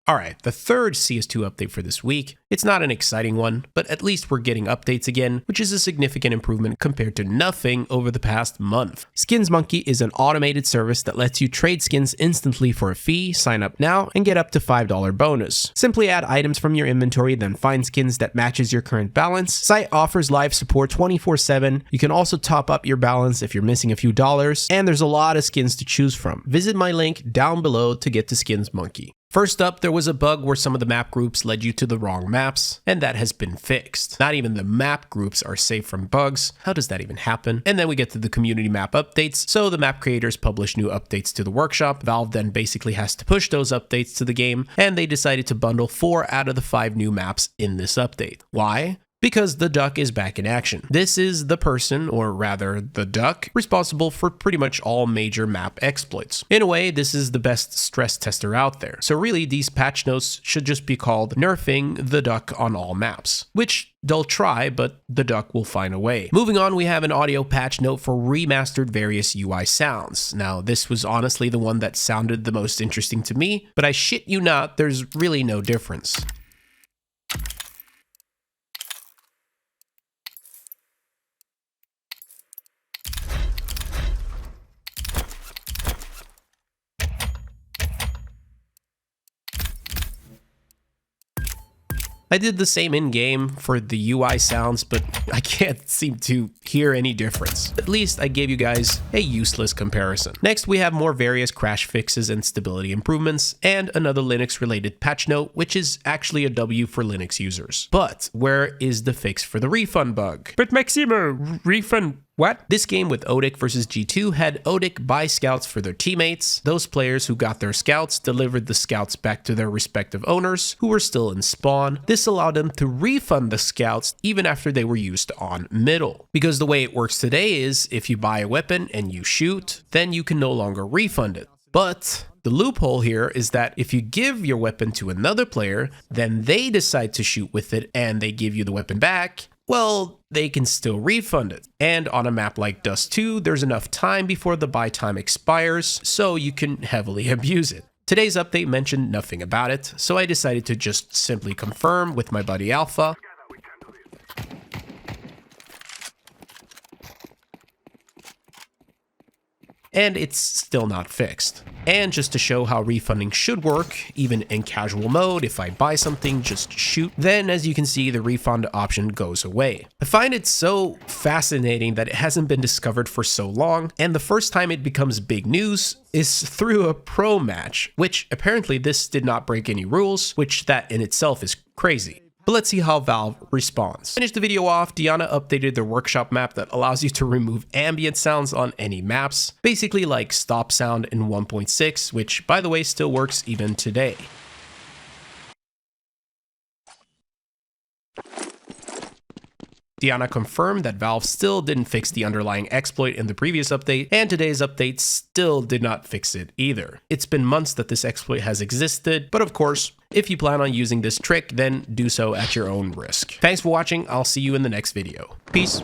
Alright, the third CS2 update for this week. It's not an exciting one, but at least we're getting updates again, which is a significant improvement compared to nothing over the past month. Skins Monkey is an automated service that lets you trade skins instantly for a fee, sign up now, and get up to $5 bonus. Simply add items from your inventory, then find skins that matches your current balance. Site offers live support 24/7. You can also top up your balance if you're missing a few dollars, and there's a lot of skins to choose from. Visit my link down below to get to Skins Monkey. First up, there was a bug where some of the map groups led you to the wrong maps, and that has been fixed. Not even the map groups are safe from bugs. How does that even happen? And then we get to the community map updates. So the map creators publish new updates to the workshop. Valve then basically has to push those updates to the game, and they decided to bundle 4 out of the 5 new maps in this update. Why? Because the duck is back in action. This is the person, or rather the duck, responsible for pretty much all major map exploits. In a way, this is the best stress tester out there. So really, these patch notes should just be called nerfing the duck on all maps, which they'll try, but the duck will find a way. Moving on, we have an audio patch note for remastered various UI sounds. Now, this was honestly the one that sounded the most interesting to me, but I shit you not, there's really no difference. I did the same in-game for the UI sounds, but I can't seem to hear any difference. At least I gave you guys a useless comparison. Next, we have more various crash fixes and stability improvements, and another Linux-related patch note, which is actually a W for Linux users. But where is the fix for the refund bug? But Maximo, refund what? This game with Odic versus G2 had Odic buy scouts for their teammates. Those players who got their scouts delivered the scouts back to their respective owners, who were still in spawn. This allowed them to refund the scouts even after they were used on middle. Because the way it works today is, if you buy a weapon and you shoot, then you can no longer refund it. But the loophole here is that if you give your weapon to another player, then they decide to shoot with it and they give you the weapon back, well, they can still refund it. And on a map like Dust 2, there's enough time before the buy time expires, so you can heavily abuse it. Today's update mentioned nothing about it, so I decided to just simply confirm with my buddy Alpha. And it's still not fixed. And just to show how refunding should work, even in casual mode, if I buy something, just shoot, then as you can see, the refund option goes away. I find it so fascinating that it hasn't been discovered for so long, and the first time it becomes big news is through a pro match, which apparently this did not break any rules, which that in itself is crazy. But let's see how Valve responds. Finish the video off, Diana updated their workshop map that allows you to remove ambient sounds on any maps, basically like stop sound in 1.6, which by the way still works even today. Diana confirmed that Valve still didn't fix the underlying exploit in the previous update, and today's update still did not fix it either. It's been months that this exploit has existed, but of course, if you plan on using this trick, then do so at your own risk. Thanks for watching, I'll see you in the next video. Peace.